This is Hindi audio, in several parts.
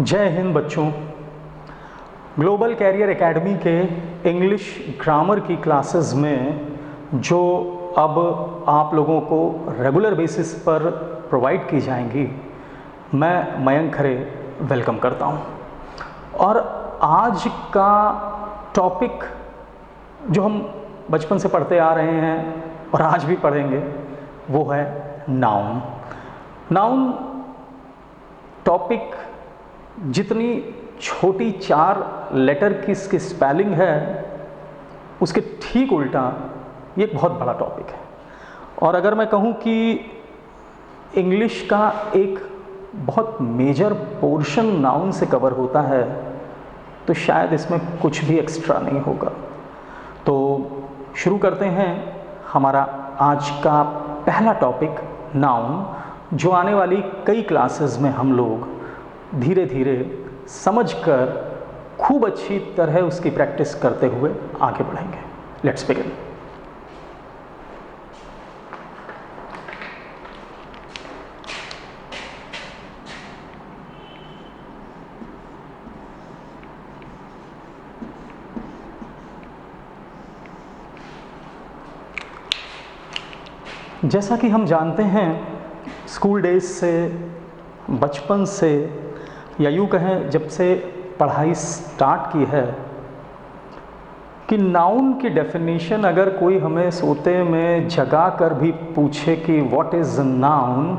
जय हिंद बच्चों। ग्लोबल कैरियर एकेडमी के इंग्लिश ग्रामर की क्लासेस में जो अब आप लोगों को रेगुलर बेसिस पर प्रोवाइड की जाएंगी, मैं मयंक खरे वेलकम करता हूं। और आज का टॉपिक जो हम बचपन से पढ़ते आ रहे हैं और आज भी पढ़ेंगे वो है नाउन। नाउन टॉपिक जितनी छोटी 4 लेटर की इसकी स्पेलिंग है उसके ठीक उल्टा ये एक बहुत बड़ा टॉपिक है। और अगर मैं कहूँ कि इंग्लिश का एक बहुत मेजर पोर्शन नाउन से कवर होता है तो शायद इसमें कुछ भी एक्स्ट्रा नहीं होगा। तो शुरू करते हैं हमारा आज का पहला टॉपिक नाउन, जो आने वाली कई क्लासेस में हम लोग धीरे धीरे समझकर खूब अच्छी तरह उसकी प्रैक्टिस करते हुए आगे बढ़ेंगे। Let's begin. जैसा कि हम जानते हैं स्कूल डेज से, बचपन से, या यूँ कहें जब से पढ़ाई स्टार्ट की है, कि नाउन की डेफिनेशन अगर कोई हमें सोते में जगा कर भी पूछे कि व्हाट इज़ नाउन,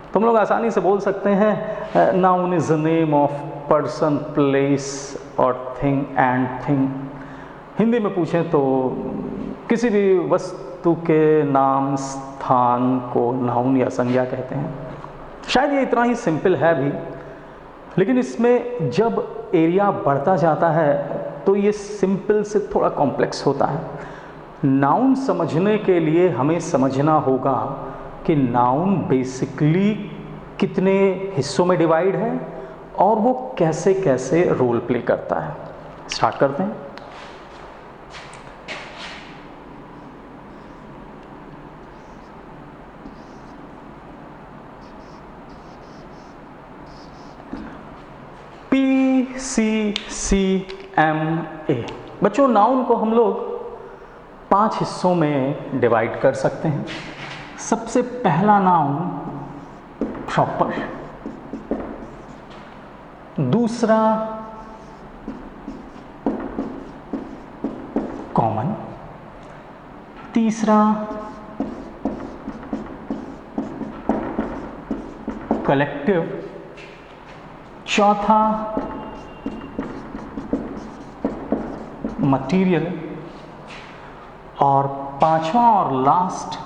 तो हम लोग आसानी से बोल सकते हैं noun is a name of person, place और थिंग एंड थिंग। हिंदी में पूछें तो किसी भी वस्तु के नाम, स्थान को नाउन या संज्ञा कहते हैं। शायद ये इतना ही सिंपल है भी, लेकिन इसमें जब एरिया बढ़ता जाता है तो ये सिंपल से थोड़ा कॉम्प्लेक्स होता है। नाउन समझने के लिए हमें समझना होगा कि नाउन बेसिकली कितने हिस्सों में डिवाइड है और वो कैसे कैसे रोल प्ले करता है। स्टार्ट करते हैं। PCCMA। बच्चों, नाउन को हम लोग 5 हिस्सों में डिवाइड कर सकते हैं। सबसे पहला नाउन प्रॉपर, दूसरा कॉमन, तीसरा कलेक्टिव, चौथा मटीरियल और पांचवा और लास्ट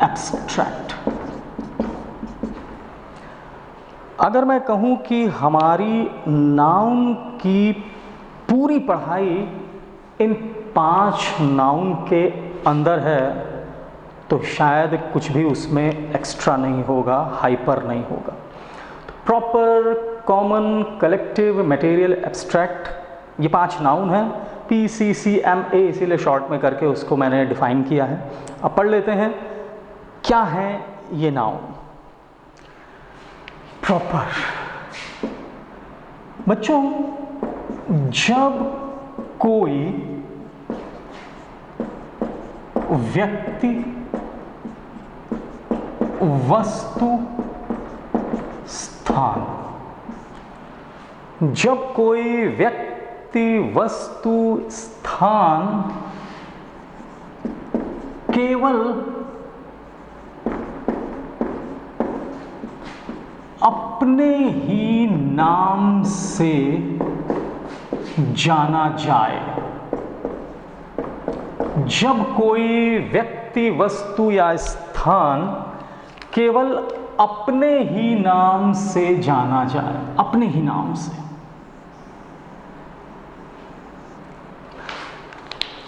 एब्स्ट्रैक्ट। अगर मैं कहूं कि हमारी नाउन की पूरी पढ़ाई इन 5 नाउन के अंदर है तो शायद कुछ भी उसमें एक्स्ट्रा नहीं होगा, हाइपर नहीं होगा। Proper, common, collective, material, abstract, ये 5 नाउन हैं। PCCMA इसीलिए शॉर्ट में करके उसको मैंने डिफाइन किया है। अब पढ़ लेते हैं क्या है ये नाउन। प्रॉपर, बच्चों, जब कोई व्यक्ति, वस्तु, स्थान, जब कोई व्यक्ति, वस्तु, स्थान केवल अपने ही नाम से जाना जाए, जब कोई व्यक्ति, वस्तु या स्थान केवल अपने ही नाम से जाना जाए, अपने ही नाम से।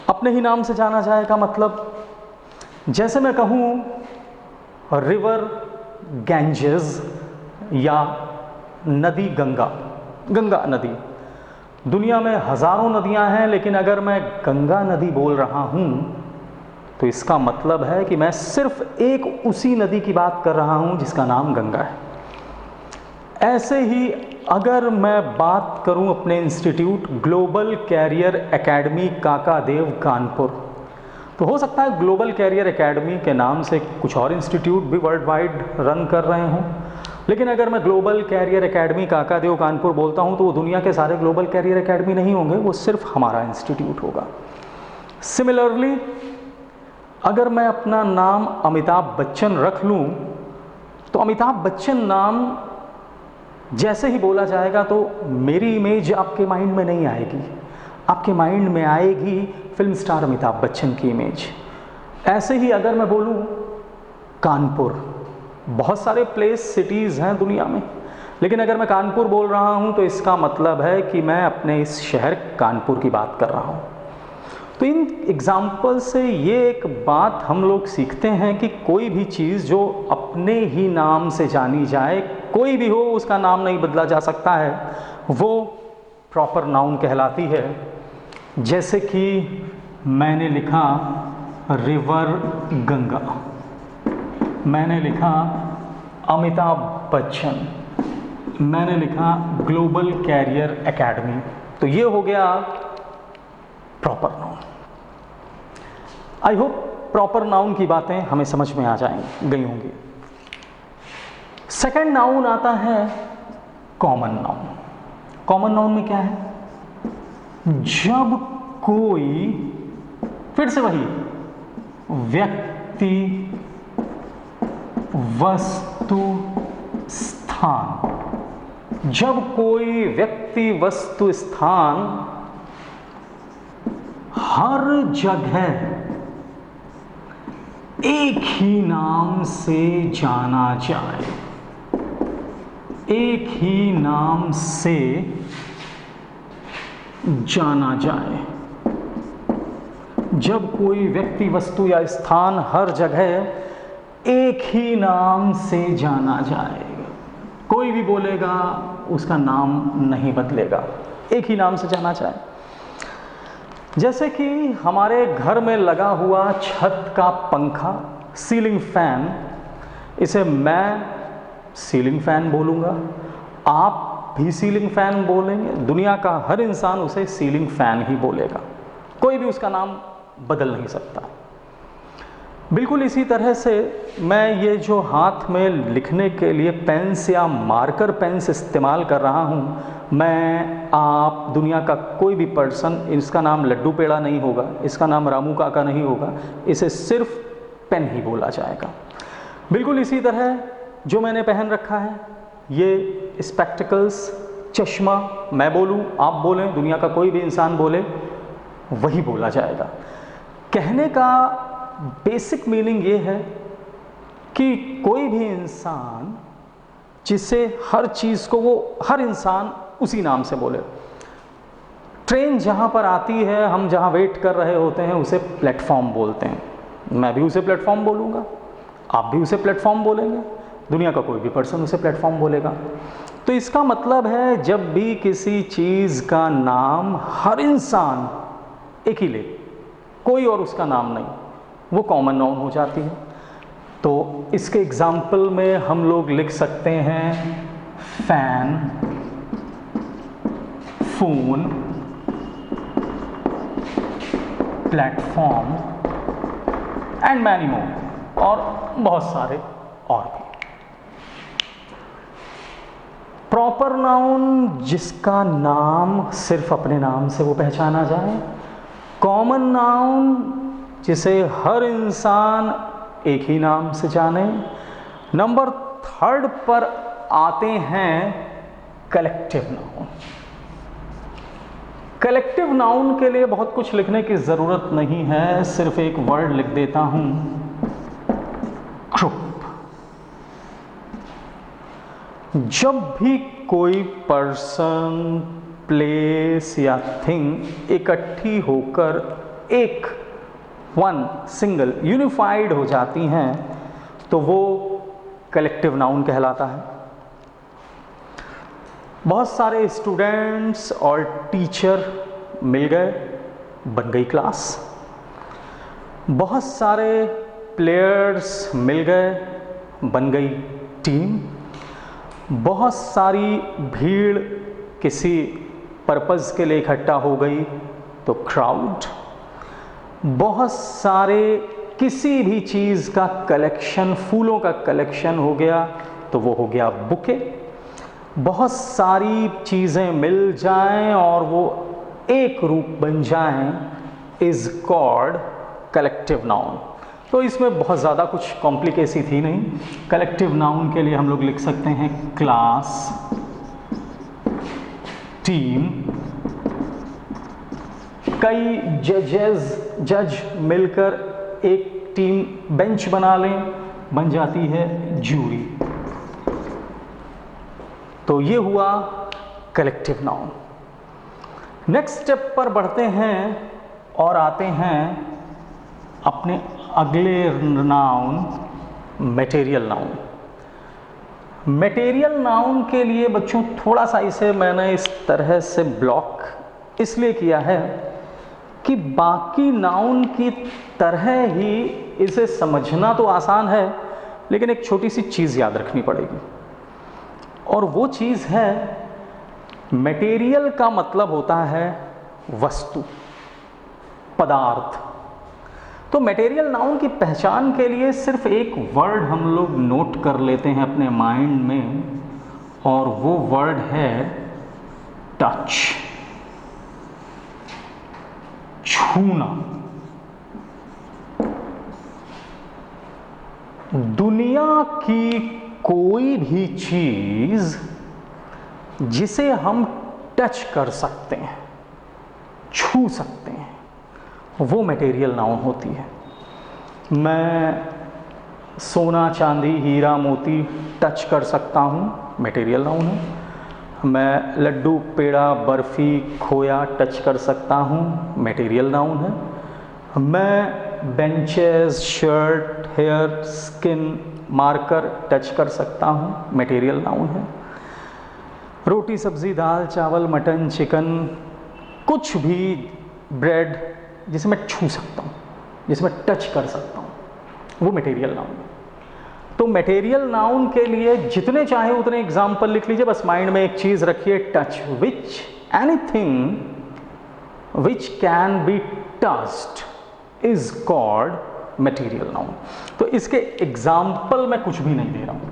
अपने ही नाम से जाना जाए का मतलब, जैसे मैं कहूँ रिवर गैंजेस या नदी गंगा। गंगा नदी, दुनिया में हजारों नदियां हैं, लेकिन अगर मैं गंगा नदी बोल रहा हूँ तो इसका मतलब है कि मैं सिर्फ एक उसी नदी की बात कर रहा हूँ जिसका नाम गंगा है। ऐसे ही अगर मैं बात करूं अपने institute Global Career Academy Kakadeo Kanpur, तो हो सकता है ग्लोबल कैरियर एकेडमी के नाम से कुछ और इंस्टीट्यूट भी वर्ल्ड वाइड रन कर रहे हों, लेकिन अगर मैं Global Career Academy Kakadeo Kanpur बोलता हूं तो वो दुनिया के सारे ग्लोबल कैरियर एकेडमी नहीं होंगे, वो सिर्फ हमारा इंस्टीट्यूट होगा। सिमिलरली अगर मैं अपना नाम अमिताभ बच्चन रख लूं तो अमिताभ बच्चन नाम जैसे ही बोला जाएगा तो मेरी इमेज आपके माइंड में नहीं आएगी, आपके माइंड में आएगी फिल्म स्टार अमिताभ बच्चन की इमेज। ऐसे ही अगर मैं बोलूं कानपुर, बहुत सारे प्लेस सिटीज़ हैं दुनिया में, लेकिन अगर मैं कानपुर बोल रहा हूं तो इसका मतलब है कि मैं अपने इस शहर कानपुर की बात कर रहा हूं। तो इन एग्जाम्पल से ये एक बात हम लोग सीखते हैं कि कोई भी चीज़ जो अपने ही नाम से जानी जाए, कोई भी हो उसका नाम नहीं बदला जा सकता है, वो प्रॉपर नाउन कहलाती है। जैसे कि मैंने लिखा रिवर गंगा, मैंने लिखा अमिताभ बच्चन, मैंने लिखा ग्लोबल कैरियर एकेडमी, तो ये हो गया proper noun. I hope proper noun की बातें हमें समझ में आ गई होंगी। सेकंड नाउन आता है कॉमन नाउन। कॉमन नाउन में क्या है? जब कोई, फिर से वही, व्यक्ति, वस्तु, स्थान, जब कोई व्यक्ति, वस्तु, स्थान हर जगह एक ही नाम से जाना जाए, एक ही नाम से जाना जाए, जब कोई व्यक्ति, वस्तु या स्थान हर जगह एक ही नाम से जाना जाए, कोई भी बोलेगा उसका नाम नहीं बदलेगा, एक ही नाम से जाना जाए। जैसे कि हमारे घर में लगा हुआ छत का पंखा, सीलिंग फैन, इसे मैं सीलिंग फैन बोलूँगा, आप भी सीलिंग फैन बोलेंगे, दुनिया का हर इंसान उसे सीलिंग फैन ही बोलेगा, कोई भी उसका नाम बदल नहीं सकता। बिल्कुल इसी तरह से मैं ये जो हाथ में लिखने के लिए पेन्स या मार्कर पेन्स इस्तेमाल कर रहा हूँ, मैं, आप, दुनिया का कोई भी पर्सन, इसका नाम लड्डू पेड़ा नहीं होगा, इसका नाम रामू काका नहीं होगा, इसे सिर्फ पेन ही बोला जाएगा। बिल्कुल इसी तरह जो मैंने पहन रखा है, ये स्पेक्टिकल्स, चश्मा, मैं बोलूँ, आप बोलें, दुनिया का कोई भी इंसान बोले, वही बोला जाएगा। कहने का बेसिक मीनिंग ये है कि कोई भी इंसान जिसे हर चीज़ को वो हर इंसान उसी नाम से बोले। ट्रेन जहाँ पर आती है, हम जहाँ वेट कर रहे होते हैं, उसे प्लेटफॉर्म बोलते हैं, मैं भी उसे प्लेटफॉर्म बोलूँगा, आप भी उसे प्लेटफॉर्म बोलेंगे, दुनिया का कोई भी पर्सन उसे प्लेटफॉर्म बोलेगा। तो इसका मतलब है जब भी किसी चीज़ का नाम हर इंसान एक ही ले, कोई और उसका नाम नहीं, वो कॉमन नाउन हो जाती है। तो इसके एग्जाम्पल में हम लोग लिख सकते हैं fan, phone, platform and many मोर, और बहुत सारे और भी। प्रॉपर नाउन जिसका नाम सिर्फ अपने नाम से वो पहचाना जाए, कॉमन नाउन जिसे हर इंसान एक ही नाम से जाने। नंबर थर्ड पर आते हैं कलेक्टिव नाउन। कलेक्टिव नाउन के लिए बहुत कुछ लिखने की ज़रूरत नहीं है, सिर्फ एक वर्ड लिख देता हूं, ग्रुप। जब भी कोई पर्सन, प्लेस या थिंग इकट्ठी होकर एक वन सिंगल यूनिफाइड हो जाती हैं तो वो कलेक्टिव नाउन कहलाता है। बहुत सारे स्टूडेंट्स और टीचर मिल गए, बन गई क्लास। बहुत सारे प्लेयर्स मिल गए, बन गई टीम। बहुत सारी भीड़ किसी पर्पज़ के लिए इकट्ठा हो गई तो क्राउड, बहुत सारे किसी भी चीज़ का कलेक्शन, फूलों का कलेक्शन हो गया तो वो हो गया बुके। बहुत सारी चीज़ें मिल जाएं और वो एक रूप बन जाएं इज़ कॉल्ड कलेक्टिव नाउन। तो इसमें बहुत ज़्यादा कुछ कॉम्प्लिकेसी थी नहीं। कलेक्टिव नाउन के लिए हम लोग लिख सकते हैं क्लास, टीम, कई जज मिलकर एक टीम बेंच बना लें, बन जाती है जूरी। तो ये हुआ कलेक्टिव नाउन। नेक्स्ट स्टेप पर बढ़ते हैं और आते हैं अपने अगले noun, material noun. Material noun के लिए बच्चों थोड़ा सा इसे मैंने इस तरह से ब्लॉक इसलिए किया है कि बाकी नाउन की तरह ही इसे समझना तो आसान है, लेकिन एक छोटी सी चीज़ याद रखनी पड़ेगी, और वो चीज़ है मटेरियल का मतलब होता है वस्तु, पदार्थ। तो मटेरियल नाउन की पहचान के लिए सिर्फ एक वर्ड हम लोग नोट कर लेते हैं अपने माइंड में, और वो वर्ड है टच, छूना। दुनिया की कोई भी चीज जिसे हम टच कर सकते हैं, छू सकते हैं, वो मटेरियल नाउन होती है। मैं सोना, चांदी, हीरा, मोती टच कर सकता हूँ, मटेरियल नाउन है। मैं लड्डू, पेड़ा, बर्फ़ी, खोया टच कर सकता हूँ, मटेरियल नाउन है। मैं benches, shirt, hair, skin, marker touch कर सकता हूँ, मटेरियल नाउन है। रोटी, सब्ज़ी, दाल, चावल, मटन, चिकन, कुछ भी, ब्रेड, जिसे मैं छू सकता हूँ, जिसे मैं टच कर सकता हूँ, वो मटेरियल नाउन है। तो मटेरियल नाउन के लिए जितने चाहे उतने एग्जाम्पल लिख लीजिए, बस माइंड में एक चीज़ रखिए, touch, which anything which can be touched is called material noun. तो इसके एग्जाम्पल मैं कुछ भी नहीं दे रहा हूँ,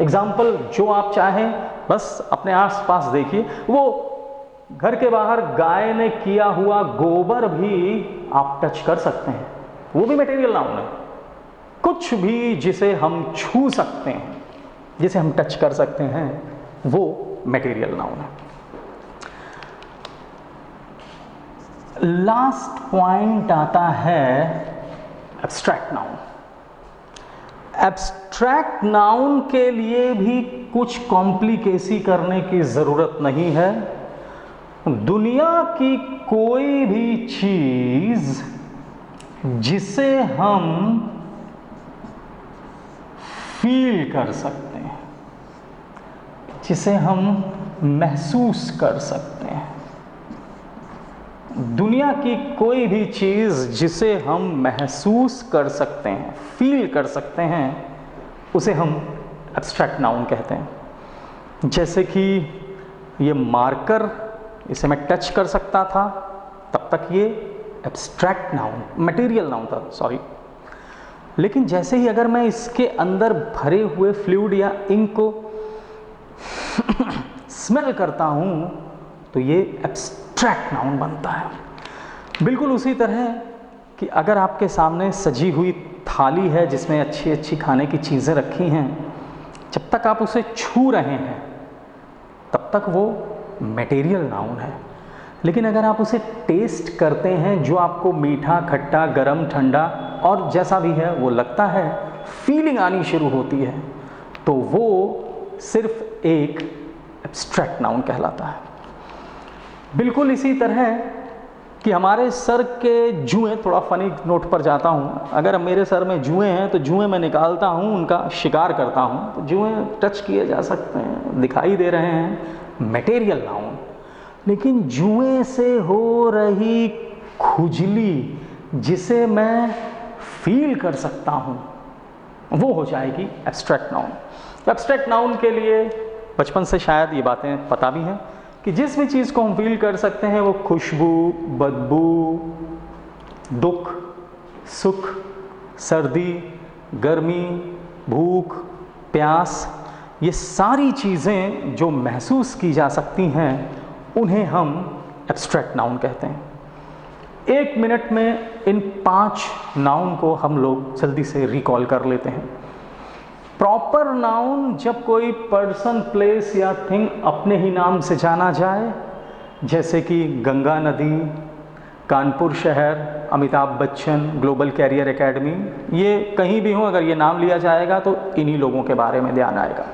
एग्जाम्पल जो आप चाहें बस अपने आसपास देखिए। वो घर के बाहर गाय ने किया हुआ गोबर भी आप टच कर सकते हैं, वो भी मटेरियल नाउन है। कुछ भी जिसे हम छू सकते हैं, जिसे हम टच कर सकते हैं, वो मटेरियल नाउन है। लास्ट पॉइंट आता है एब्स्ट्रैक्ट नाउन। एब्स्ट्रैक्ट नाउन के लिए भी कुछ कॉम्प्लिकेसी करने की ज़रूरत नहीं है। दुनिया की कोई भी चीज़ जिसे हम फील कर सकते हैं, जिसे हम महसूस कर सकते हैं, दुनिया की कोई भी चीज़ जिसे हम महसूस कर सकते हैं, फील कर सकते हैं, उसे हम एब्स्ट्रैक्ट नाउन कहते हैं। जैसे कि ये मार्कर, इसे मैं टच कर सकता था, तब तक ये एब्स्ट्रैक्ट नाउन, मटेरियल नाउन था, सॉरी। लेकिन जैसे ही अगर मैं इसके अंदर भरे हुए फ्लूइड या इंक को स्मेल करता हूँ तो ये एब्स्ट्रैक्ट नाउन बनता है। बिल्कुल उसी तरह कि अगर आपके सामने सजी हुई थाली है जिसमें अच्छी अच्छी खाने की चीज़ें रखी हैं, जब तक आप उसे छू रहे हैं तब तक वो मटेरियल नाउन है। लेकिन अगर आप उसे टेस्ट करते हैं, जो आपको मीठा, खट्टा, गरम, ठंडा और जैसा भी है वो लगता है, फीलिंग आनी शुरू होती है, तो वो सिर्फ एक एब्स्ट्रैक्ट नाउन कहलाता है। बिल्कुल इसी तरह कि हमारे सर के जुएं, थोड़ा फनी नोट पर जाता हूँ, अगर मेरे सर में जुएं हैं तो जुएं मैं निकालता हूँ, उनका शिकार करता हूँ, तो जुएं टच किए जा सकते हैं, दिखाई दे रहे हैं, मटेरियल नाउन। लेकिन जुएं से हो रही खुजली जिसे मैं फील कर सकता हूँ, वो हो जाएगी एब्स्ट्रैक्ट नाउन। एब्स्ट्रैक्ट नाउन के लिए बचपन से शायद ये बातें पता भी हैं कि जिस भी चीज़ को हम फील कर सकते हैं वो खुशबू, बदबू, दुख, सुख, सर्दी, गर्मी, भूख, प्यास, ये सारी चीज़ें जो महसूस की जा सकती हैं उन्हें हम एब्स्ट्रैक्ट नाउन कहते हैं। 1 मिनट में इन 5 नाउन को हम लोग जल्दी से रिकॉल कर लेते हैं। प्रॉपर नाउन जब कोई पर्सन, प्लेस या थिंग अपने ही नाम से जाना जाए, जैसे कि गंगा नदी, कानपुर शहर, Amitabh Bachchan, Global Career Academy, ये कहीं भी हो अगर ये नाम लिया जाएगा तो इन्हीं लोगों के बारे में ध्यान आएगा।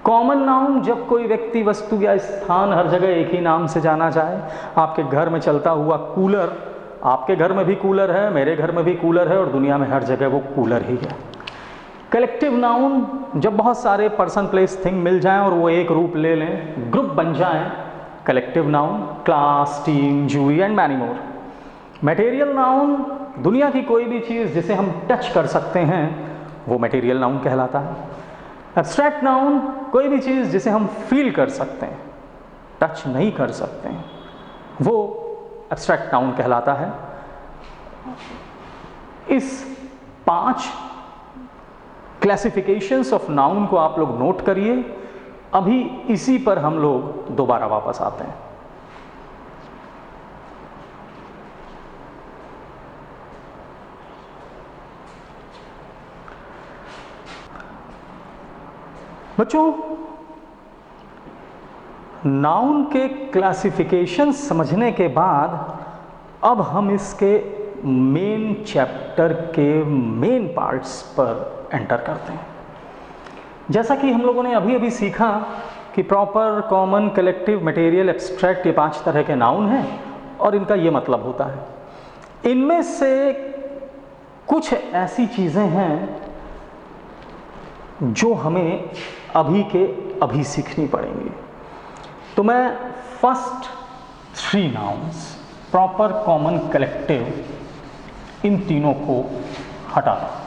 कॉमन नाउन जब कोई व्यक्ति, वस्तु या स्थान हर जगह एक ही नाम से जाना जाए, आपके घर में चलता हुआ कूलर, आपके घर में भी कूलर है, मेरे घर में भी कूलर है और दुनिया में हर जगह वो कूलर ही है। कलेक्टिव नाउन जब बहुत सारे पर्सन, प्लेस, थिंग मिल जाएं और वो एक रूप ले लें, ग्रुप बन जाएं, collective noun, class, team, jury and many more. Material noun दुनिया की कोई भी चीज़ जिसे हम टच कर सकते हैं वो मटेरियल नाउन कहलाता है। एब्स्ट्रैक्ट नाउन कोई भी चीज़ जिसे हम फील कर सकते हैं, टच नहीं कर सकते हैं, वो एब्स्ट्रैक्ट नाउन कहलाता है। इस 5 क्लासिफिकेशंस ऑफ नाउन को आप लोग नोट करिए। अभी इसी पर हम लोग दोबारा वापस आते हैं। बच्चों, नाउन के क्लासिफिकेशन समझने के बाद अब हम इसके मेन चैप्टर के मेन पार्ट्स पर एंटर करते हैं। जैसा कि हम लोगों ने अभी अभी सीखा कि proper, common, collective, material, abstract, ये 5 तरह के नाउन हैं और इनका ये मतलब होता है। इनमें से कुछ ऐसी चीज़ें हैं जो हमें अभी के अभी सीखनी पड़ेंगी। तो मैं first 3 nouns, proper, common, collective, इन तीनों को हटाता हूं।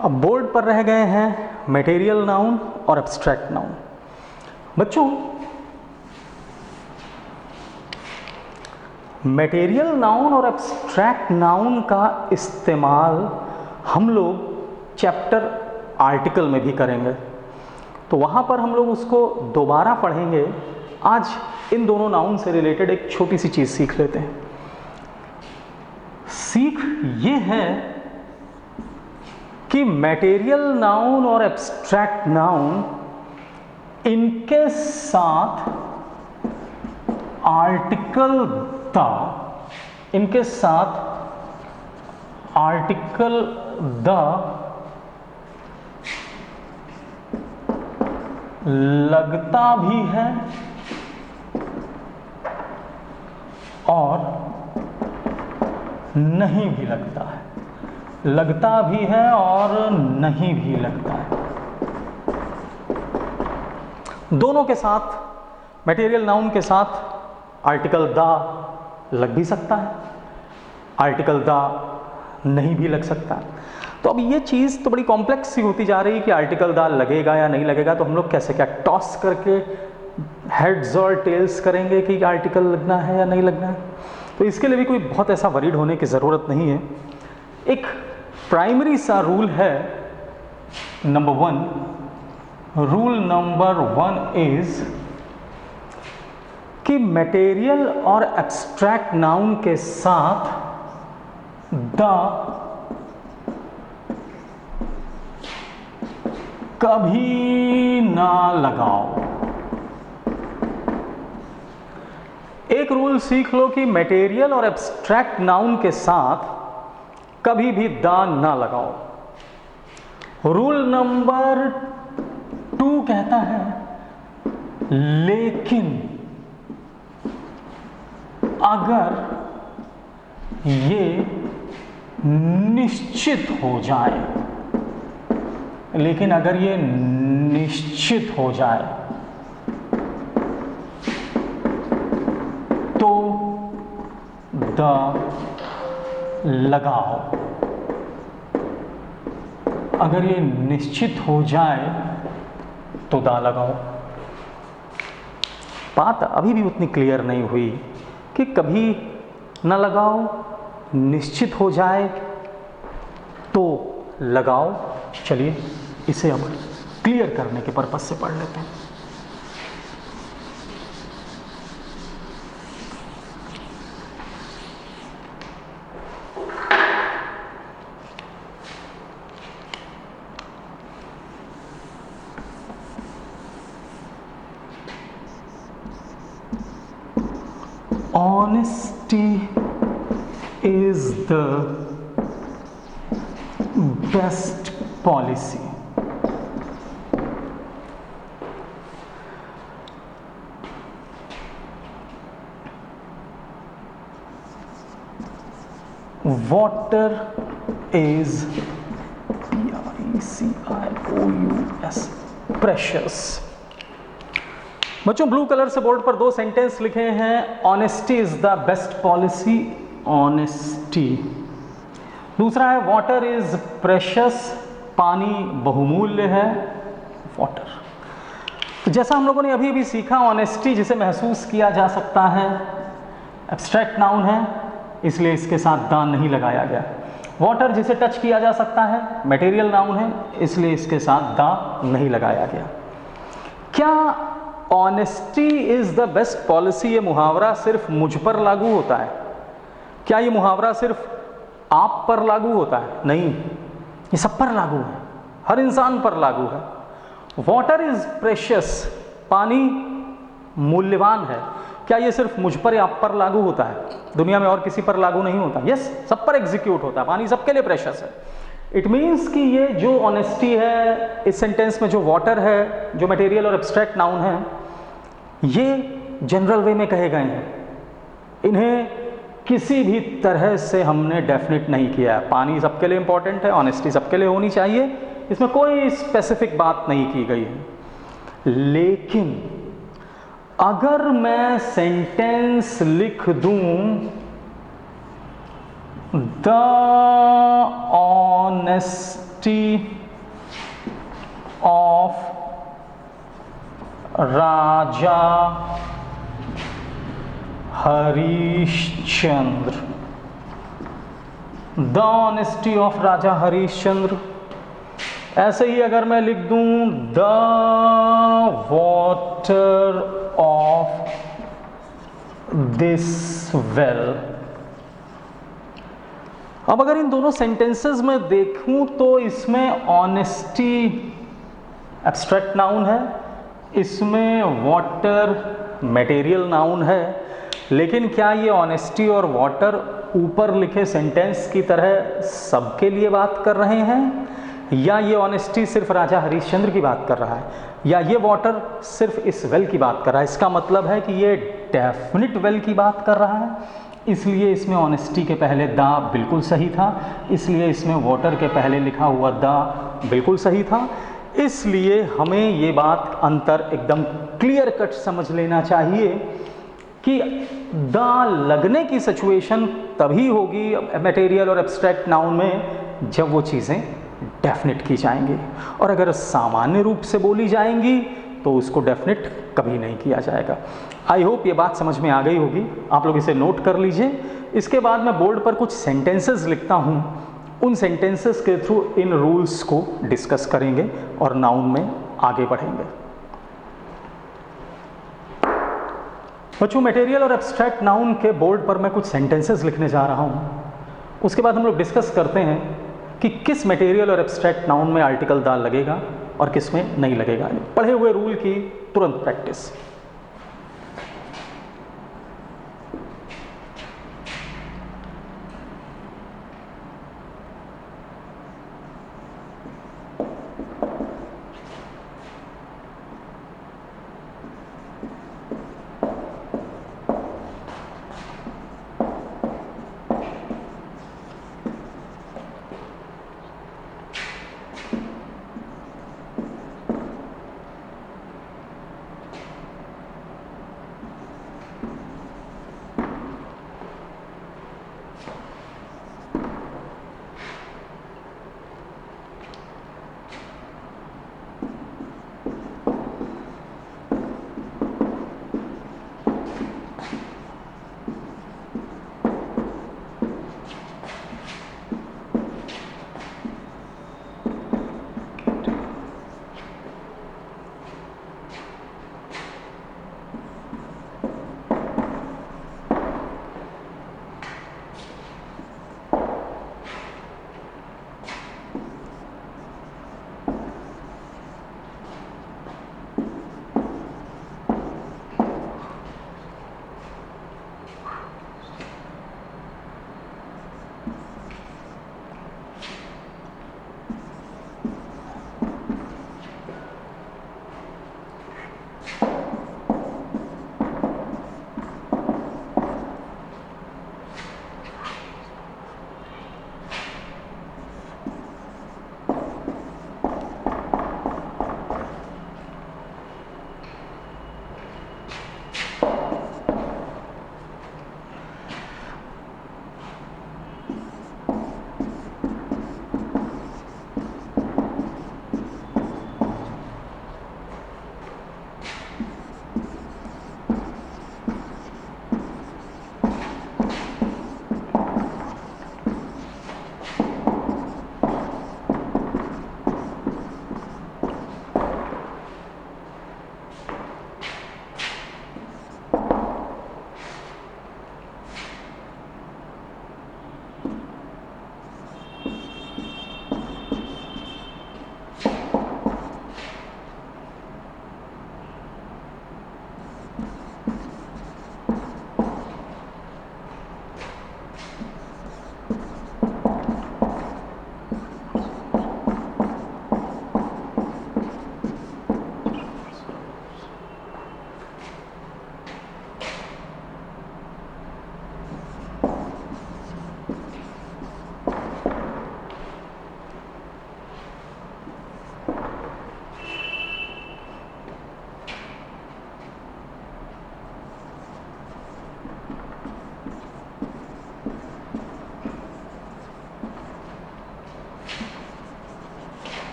अब बोर्ड पर रह गए हैं मटेरियल नाउन और एब्स्ट्रैक्ट नाउन। बच्चों, मटेरियल नाउन और एब्स्ट्रैक्ट नाउन का इस्तेमाल हम लोग चैप्टर आर्टिकल में भी करेंगे, तो वहाँ पर हम लोग उसको दोबारा पढ़ेंगे। आज इन दोनों नाउन से रिलेटेड एक छोटी सी चीज़ सीख लेते हैं। सीख ये है कि मटेरियल नाउन और एब्स्ट्रैक्ट नाउन, इनके साथ आर्टिकल द, इनके साथ आर्टिकल द लगता भी है और नहीं भी लगता है। लगता भी है और नहीं भी लगता है। दोनों के साथ, मटेरियल नाउन के साथ आर्टिकल द लग भी सकता है, आर्टिकल द नहीं भी लग सकता है। तो अब ये चीज़ तो बड़ी कॉम्प्लेक्स सी होती जा रही है कि आर्टिकल द लगेगा या नहीं लगेगा। तो हम लोग कैसे, क्या टॉस करके हेड्स और टेल्स करेंगे कि आर्टिकल लगना है या नहीं लगना है? तो इसके लिए भी कोई बहुत ऐसा वरीड होने की ज़रूरत नहीं है। एक प्राइमरी सा रूल है, नंबर 1, रूल नंबर 1 इज कि मटेरियल और एब्स्ट्रैक्ट नाउन के साथ द कभी ना लगाओ। एक रूल सीख लो कि मटेरियल और एब्स्ट्रैक्ट नाउन के साथ कभी भी द ना लगाओ। रूल नंबर 2 कहता है लेकिन अगर ये निश्चित हो जाए, लेकिन अगर ये निश्चित हो जाए तो द लगाओ। अगर ये निश्चित हो जाए तो दा लगाओ। बात अभी भी उतनी क्लियर नहीं हुई कि कभी न लगाओ, निश्चित हो जाए तो लगाओ। चलिए इसे अब क्लियर करने के पर्पस से पढ़ लेते हैं। Honesty is the best policy. Water is P-R-E-C-I-O-U-S precious. बच्चों ब्लू कलर से बोर्ड पर दो सेंटेंस लिखे हैं, honesty is the best policy, honesty. दूसरा है वाटर इज प्रेशियस, पानी बहुमूल्य है, वाटर। तो जैसा हम लोगों ने अभी अभी सीखा, ऑनेस्टी जिसे महसूस किया जा सकता है, एब्स्ट्रैक्ट नाउन है, इसलिए इसके साथ द नहीं लगाया गया। वाटर जिसे टच किया जा सकता है, मटेरियल नाउन है, इसलिए इसके साथ द नहीं लगाया गया। क्या honesty is the best policy ये मुहावरा सिर्फ मुझ पर लागू होता है? क्या ये मुहावरा सिर्फ आप पर लागू होता है? नहीं, ये सब पर लागू है, हर इंसान पर लागू है। वाटर इज प्रेशियस, पानी मूल्यवान है, क्या ये सिर्फ मुझ पर या आप पर लागू होता है? दुनिया में और किसी पर लागू नहीं होता। यस, सब पर एग्जीक्यूट होता है, पानी सबके लिए प्रेशियस है। इट मीन्स कि ये जो ऑनेस्टी है इस सेंटेंस में, जो वाटर है, जो मटेरियल और एब्स्ट्रैक्ट नाउन है, ये जनरल वे में कहे गए हैं, इन्हें किसी भी तरह से हमने डेफिनेट नहीं किया है। पानी सबके लिए इंपॉर्टेंट है, ऑनेस्टी सबके लिए होनी चाहिए, इसमें कोई स्पेसिफिक बात नहीं की गई है। लेकिन अगर मैं सेंटेंस लिख दूं the honesty of Raja Harishchandra, the honesty of Raja Harishchandra, ऐसे ही अगर मैं लिख दूं the water of this well. अब अगर इन दोनों सेंटेंसेस में देखूं तो इसमें ऑनेस्टी एब्स्ट्रैक्ट नाउन है, इसमें वाटर मटेरियल नाउन है, लेकिन क्या ये ऑनेस्टी और वाटर ऊपर लिखे सेंटेंस की तरह सबके लिए बात कर रहे हैं, या ये ऑनेस्टी सिर्फ राजा हरिश्चंद्र की बात कर रहा है, या ये वाटर सिर्फ इस वेल की बात कर रहा है? इसका मतलब है कि ये डेफिनिट वेल की बात कर रहा है, इसलिए इसमें ऑनेस्टी के पहले दा बिल्कुल सही था, इसलिए इसमें वाटर के पहले लिखा हुआ दा बिल्कुल सही था। इसलिए हमें ये बात अंतर एकदम क्लियर कट समझ लेना चाहिए कि दा लगने की सिचुएशन तभी होगी मटेरियल और एब्स्ट्रैक्ट नाउन में जब वो चीज़ें डेफिनेट की जाएंगी, और अगर सामान्य रूप से बोली जाएंगी तो उसको डेफिनेट कभी नहीं किया जाएगा। आई होप ये बात समझ में आ गई होगी, आप लोग इसे नोट कर लीजिए। इसके बाद मैं बोर्ड पर कुछ सेंटेंसेस लिखता हूँ, उन सेंटेंसेस के थ्रू इन रूल्स को डिस्कस करेंगे और नाउन में आगे बढ़ेंगे। बच्चों मटेरियल और एब्स्ट्रैक्ट नाउन के बोर्ड पर मैं कुछ सेंटेंसेस लिखने जा रहा हूँ, उसके बाद हम लोग डिस्कस करते हैं कि किस मटेरियल और एब्स्ट्रैक्ट नाउन में आर्टिकल दा लगेगा और किस में नहीं लगेगा। पढ़े हुए रूल की तुरंत प्रैक्टिस।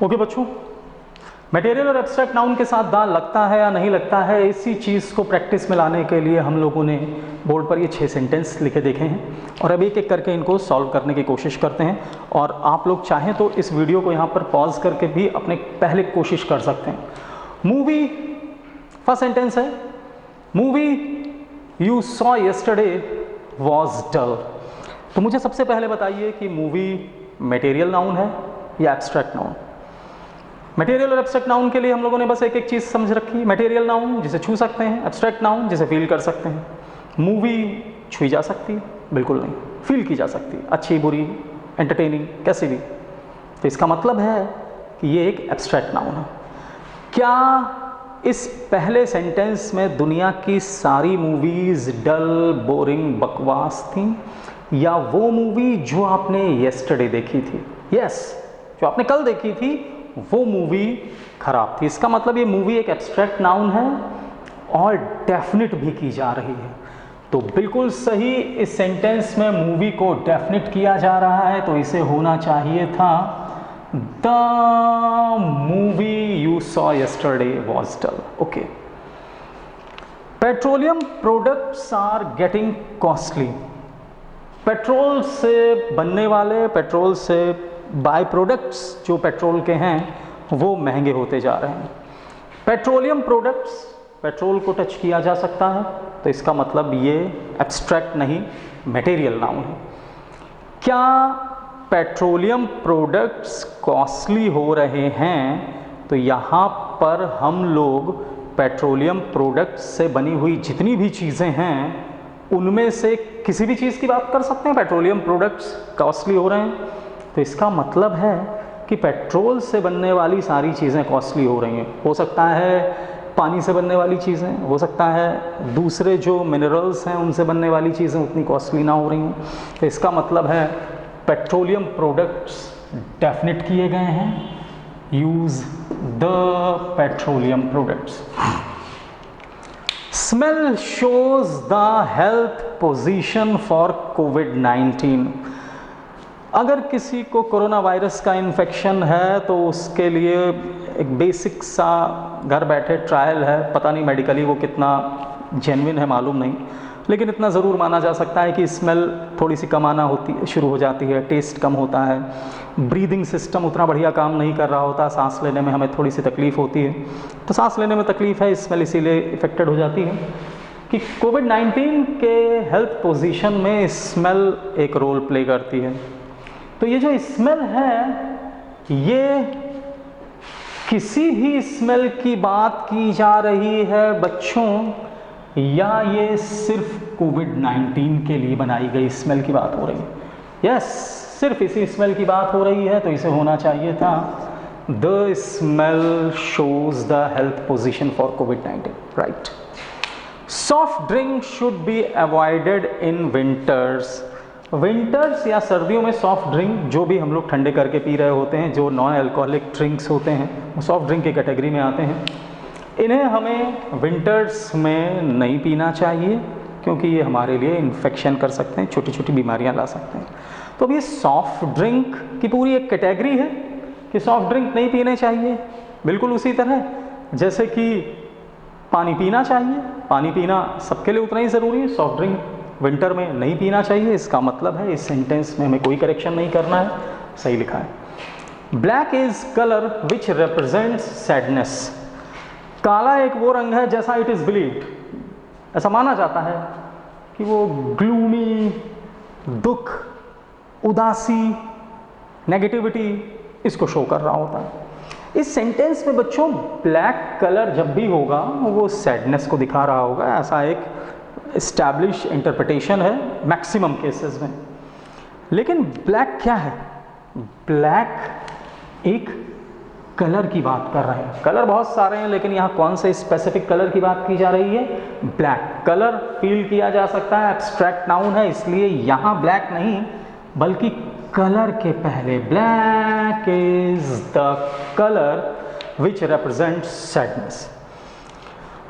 ओके बच्चों, मटेरियल और एब्स्ट्रैक्ट नाउन के साथ दा लगता है या नहीं लगता है, इसी चीज़ को प्रैक्टिस में लाने के लिए हम लोगों ने बोर्ड पर ये 6 सेंटेंस लिखे देखे हैं और अब एक एक करके इनको सॉल्व करने की कोशिश करते हैं। और आप लोग चाहें तो इस वीडियो को यहाँ पर पॉज करके भी अपने पहले कोशिश कर सकते हैं। मूवी, फर्स्ट सेंटेंस है, movie you saw yesterday was dull. तो मुझे सबसे पहले बताइए कि मूवी मटेरियल नाउन है या एब्स्ट्रैक्ट नाउन। मटेरियल और एब्स्ट्रैक्ट नाउन के लिए हम लोगों ने बस एक एक चीज़ समझ रखी, मटेरियल नाउन जिसे छू सकते हैं, एब्स्ट्रैक्ट नाउन जिसे फील कर सकते हैं। मूवी छुई जा सकती है? बिल्कुल नहीं, फील की जा सकती है, अच्छी बुरी एंटरटेनिंग कैसी भी। तो इसका मतलब है कि ये एक एब्स्ट्रैक्ट नाउन है। क्या इस पहले सेंटेंस में दुनिया की सारी मूवीज़ डल, बोरिंग, बकवास थी, या वो मूवी जो आपने येस्टरडे देखी थी, यस, जो आपने कल देखी थी, वो मूवी खराब थी? इसका मतलब ये मूवी एक एब्स्ट्रैक्ट नाउन है और डेफिनिट भी की जा रही है। तो बिल्कुल सही, इस सेंटेंस में मूवी को डेफिनिट किया जा रहा है, तो इसे होना चाहिए था the movie you saw yesterday was dull. Okay, petroleum products are getting costly. Petrol से बनने वाले, पेट्रोल से बाय प्रोडक्ट्स जो पेट्रोल के हैं वो महंगे होते जा रहे हैं। पेट्रोलियम प्रोडक्ट्स, पेट्रोल को टच किया जा सकता है, तो इसका मतलब ये एब्स्ट्रैक्ट नहीं मटेरियल नाउन है। क्या पेट्रोलियम प्रोडक्ट्स कॉस्टली हो रहे हैं? तो यहाँ पर हम लोग पेट्रोलियम प्रोडक्ट्स से बनी हुई जितनी भी चीज़ें हैं उनमें से किसी भी चीज़ की बात कर सकते हैं। पेट्रोलियम प्रोडक्ट्स कॉस्टली हो रहे हैं, तो इसका मतलब है कि पेट्रोल से बनने वाली सारी चीज़ें कॉस्टली हो रही हैं। हो सकता है पानी से बनने वाली चीज़ें, हो सकता है दूसरे जो मिनरल्स हैं उनसे बनने वाली चीज़ें उतनी कॉस्टली ना हो रही हों। तो इसका मतलब है पेट्रोलियम प्रोडक्ट्स डेफिनिट किए गए हैं, use the petroleum products. Smell shows the health position for कोविड-19। अगर किसी को कोरोना वायरस का इन्फेक्शन है तो उसके लिए एक बेसिक सा घर बैठे ट्रायल है, पता नहीं मेडिकली वो कितना जेन्युइन है मालूम नहीं, लेकिन इतना ज़रूर माना जा सकता है कि स्मेल थोड़ी सी कम आना शुरू हो जाती है, टेस्ट कम होता है, ब्रीदिंग सिस्टम उतना बढ़िया काम नहीं कर रहा होता, सांस लेने में हमें थोड़ी सी तकलीफ़ होती है। तो सांस लेने में तकलीफ़ है, स्मेल इसीलिए इफेक्टेड हो जाती है कि कोविड-19 के हेल्थ पोजीशन में स्मेल एक रोल प्ले करती है। तो ये जो स्मेल है, ये किसी भी स्मेल की बात की जा रही है बच्चों, या ये सिर्फ कोविड-19 के लिए बनाई गई स्मेल की बात हो रही है? यस, सिर्फ इसी स्मेल की बात हो रही है, तो इसे होना चाहिए था the smell shows the health position for covid, right. Soft drink should be avoided in winters. Winters या सर्दियों में सॉफ्ट ड्रिंक जो भी हम लोग ठंडे करके पी रहे होते हैं, जो नॉन अल्कोहलिक ड्रिंक्स होते हैं, वो सॉफ्ट ड्रिंक की कैटेगरी में आते हैं। इन्हें हमें विंटर्स में नहीं पीना चाहिए क्योंकि ये हमारे लिए इन्फेक्शन कर सकते हैं, छोटी छोटी बीमारियां ला सकते हैं। तो अब ये सॉफ्ट ड्रिंक की पूरी एक कैटेगरी है कि सॉफ्ट ड्रिंक नहीं पीने चाहिए। बिल्कुल उसी तरह जैसे कि पानी पीना चाहिए, पानी पीना सबके लिए उतना ही ज़रूरी है, सॉफ्ट ड्रिंक विंटर में नहीं पीना चाहिए। इसका मतलब है इस सेंटेंस में हमें कोई करेक्शन नहीं करना है, सही लिखा है। Black is colour which represents sadness. काला एक वो रंग है जैसा इट इज़ बिलीव्ड, ऐसा माना जाता है कि वो ग्लूमी, दुख, उदासी, नेगेटिविटी इसको शो कर रहा होता है। इस सेंटेंस में बच्चों ब्लैक कलर जब भी होगा वो सैडनेस को दिखा रहा होगा, ऐसा एक एस्टैब्लिश इंटरप्रिटेशन है मैक्सिमम केसेस में। लेकिन ब्लैक क्या है? ब्लैक एक कलर की बात कर रहे हैं। कलर बहुत सारे हैं, लेकिन यहाँ कौन से स्पेसिफिक कलर की बात की जा रही है? ब्लैक। कलर फील किया जा सकता है, एब्स्ट्रैक्ट नाउन है, इसलिए यहाँ ब्लैक नहीं बल्कि कलर के पहले black is the colour which represents sadness.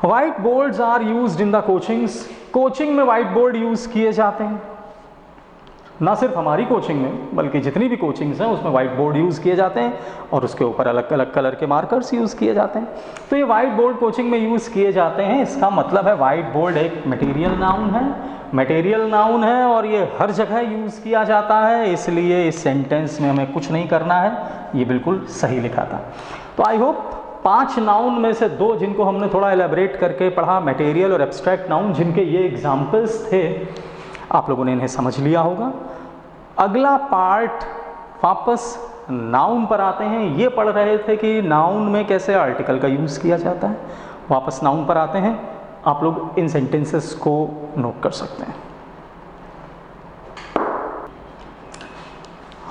White boards are used in the coachings. Coaching में व्हाइट बोर्ड यूज किए जाते हैं। ना सिर्फ हमारी कोचिंग में बल्कि जितनी भी कोचिंग्स हैं उसमें वाइट बोर्ड यूज़ किए जाते हैं और उसके ऊपर अलग अलग कलर के मार्कर्स यूज़ किए जाते हैं। तो ये वाइट बोर्ड कोचिंग में यूज़ किए जाते हैं, इसका मतलब है वाइट बोर्ड एक मटेरियल नाउन है और ये हर जगह यूज़ किया जाता है, इसलिए इस सेंटेंस में हमें कुछ नहीं करना है, ये बिल्कुल सही लिखा था। तो आई होप 5 नाउन में से 2 जिनको हमने थोड़ा एलेबरेट करके पढ़ा, मटेरियल और एब्स्ट्रैक्ट नाउन, जिनके ये एग्जाम्पल्स थे, आप लोगों ने इन्हें समझ लिया होगा। अगला पार्ट वापस नाउन पर आते हैं। ये पढ़ रहे थे कि नाउन में कैसे आर्टिकल का यूज़ किया जाता है, वापस नाउन पर आते हैं। आप लोग इन सेंटेंसेस को नोट कर सकते हैं।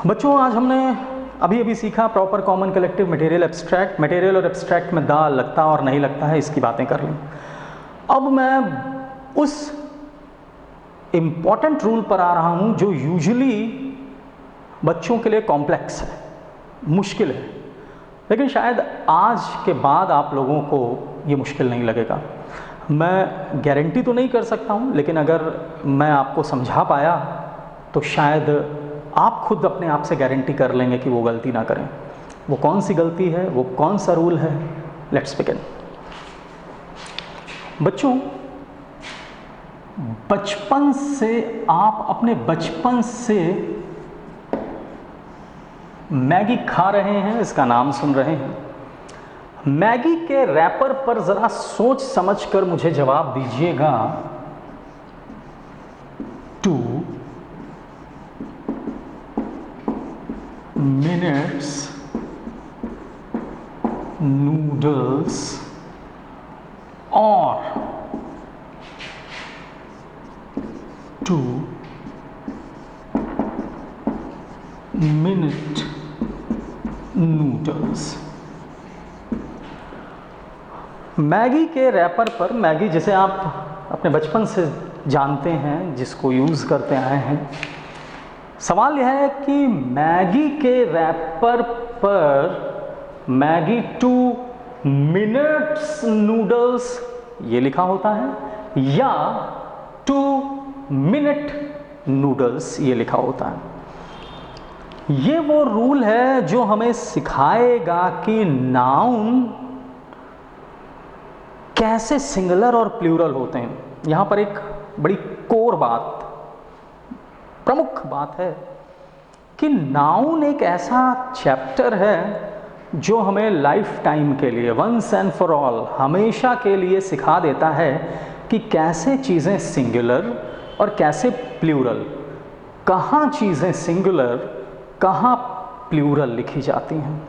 बच्चों, आज हमने अभी सीखा proper common collective material abstract. Material और एब्स्ट्रैक्ट में दा लगता और नहीं लगता है, इसकी बातें कर लें। अब मैं उस इम्पॉर्टेंट रूल पर आ रहा हूं जो यूजुअली बच्चों के लिए कॉम्प्लेक्स है, मुश्किल है, लेकिन शायद आज के बाद आप लोगों को ये मुश्किल नहीं लगेगा। मैं गारंटी तो नहीं कर सकता हूं, लेकिन अगर मैं आपको समझा पाया तो शायद आप खुद अपने आप से गारंटी कर लेंगे कि वो गलती ना करें। वो कौन सी गलती है, वो कौन सा रूल है? Let's begin. बच्चों, बचपन से आप अपने बचपन से मैगी खा रहे हैं, इसका नाम सुन रहे हैं। मैगी के रैपर पर जरा सोच समझकर मुझे जवाब दीजिएगा। 2 minutes noodles और 2 minute नूडल्स। मैगी के रैपर पर, मैगी जिसे आप अपने बचपन से जानते हैं, जिसको यूज़ करते आए हैं, सवाल यह है कि मैगी के रैपर पर मैगी 2 मिनट्स नूडल्स ये लिखा होता है या 2 मिनट नूडल्स ये लिखा होता है। ये वो रूल है जो हमें सिखाएगा कि नाउन कैसे सिंगुलर और प्लूरल होते हैं। यहाँ पर एक बड़ी कोर बात, प्रमुख बात है कि नाउन एक ऐसा चैप्टर है जो हमें लाइफ टाइम के लिए, वंस एंड फॉर ऑल, हमेशा के लिए सिखा देता है कि कैसे चीज़ें सिंगुलर और कैसे प्लूरल, कहाँ चीज़ें सिंगुलर कहाँ प्लूरल लिखी जाती हैं।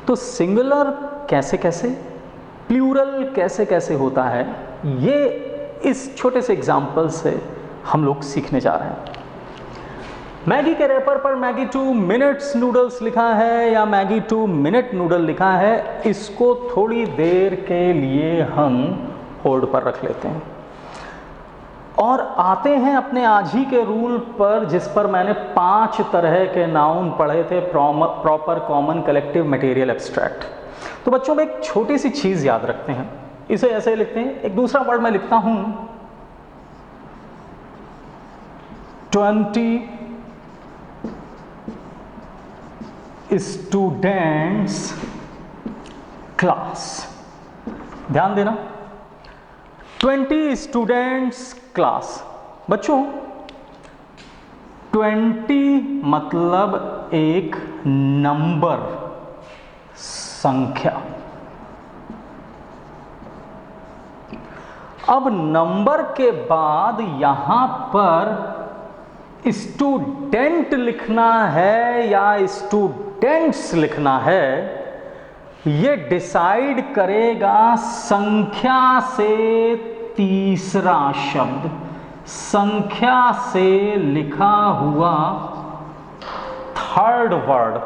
तो सिंगुलर कैसे कैसे, प्लूरल कैसे कैसे होता है, ये इस छोटे से एग्जाम्पल से हम लोग सीखने जा रहे हैं। मैगी के रैपर पर मैगी 2 मिनट्स नूडल्स लिखा है या मैगी 2 मिनट नूडल लिखा है, इसको थोड़ी देर के लिए हम होल्ड पर रख लेते हैं और आते हैं अपने आज ही के रूल पर, जिस पर मैंने 5 तरह के नाउन पढ़े थे, proper common collective material abstract. तो बच्चों में एक छोटी सी चीज़ याद रखते हैं, इसे ऐसे लिखते हैं। एक दूसरा वर्ड मैं लिखता हूं 20 स्टूडेंट्स क्लास। ध्यान देना, 20 स्टूडेंट्स क्लास। बच्चों, 20 मतलब एक नंबर, संख्या। अब नंबर के बाद यहां पर स्टूडेंट लिखना है या स्टूडेंट्स लिखना है, ये डिसाइड करेगा संख्या से तीसरा शब्द, संख्या से लिखा हुआ थर्ड वर्ड,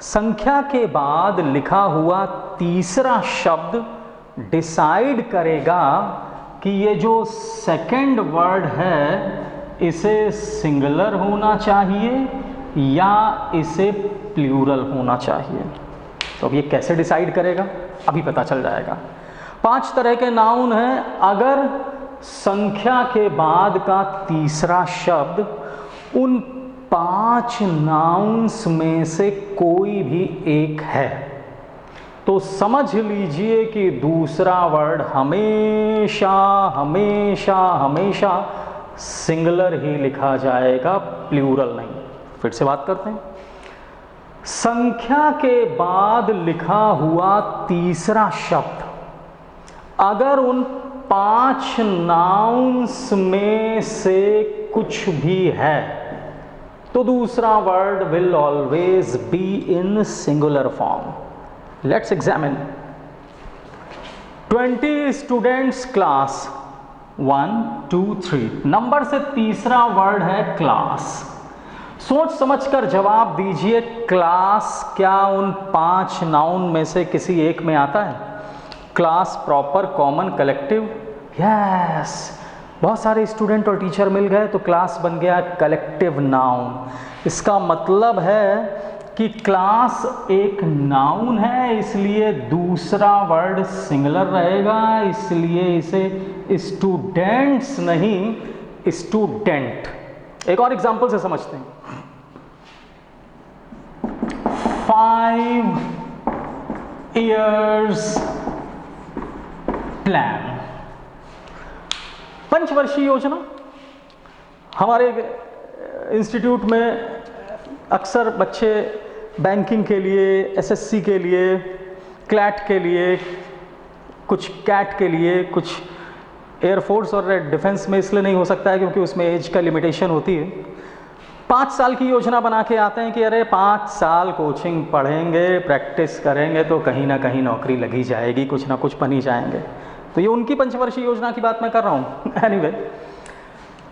संख्या के बाद लिखा हुआ तीसरा शब्द डिसाइड करेगा कि ये जो सेकंड वर्ड है इसे सिंगुलर होना चाहिए या इसे प्लूरल होना चाहिए। तो अब ये कैसे डिसाइड करेगा, अभी पता चल जाएगा। 5 तरह के नाउन हैं। अगर संख्या के बाद का तीसरा शब्द उन 5 नाउन्स में से कोई भी एक है तो समझ लीजिए कि दूसरा वर्ड हमेशा हमेशा हमेशा सिंगुलर ही लिखा जाएगा, प्लूरल नहीं। फिर से बात करते हैं। संख्या के बाद लिखा हुआ तीसरा शब्द अगर उन 5 नाउन्स में से कुछ भी है तो दूसरा word will always be in singular form. Let's examine. 20 students class 1 2 3। Number से तीसरा वर्ड है क्लास। सोच समझकर जवाब दीजिए, क्लास क्या उन 5 नाउन में से किसी एक में आता है? Class proper common collective, yes. बहुत सारे स्टूडेंट और टीचर मिल गए तो क्लास बन गया कलेक्टिव नाउन। इसका मतलब है कि क्लास एक नाउन है, इसलिए दूसरा वर्ड सिंगुलर रहेगा, इसलिए इसे स्टूडेंट्स नहीं स्टूडेंट। एक और एग्जांपल से समझते हैं। 5 years प्लान, पंचवर्षीय योजना। हमारे इंस्टीट्यूट में अक्सर बच्चे बैंकिंग के लिए, एसएससी के लिए, क्लैट के लिए, कुछ कैट के लिए, कुछ एयरफोर्स और डिफेंस में इसलिए नहीं हो सकता है क्योंकि उसमें एज का लिमिटेशन होती है। 5 साल की योजना बना के आते हैं कि अरे 5 साल कोचिंग पढ़ेंगे, प्रैक्टिस करेंगे तो कहीं ना कहीं नौकरी लगी जाएगी, कुछ ना कुछ बन ही जाएंगे। तो ये उनकी पंचवर्षीय योजना की बात मैं कर रहा हूँ। एनीवे,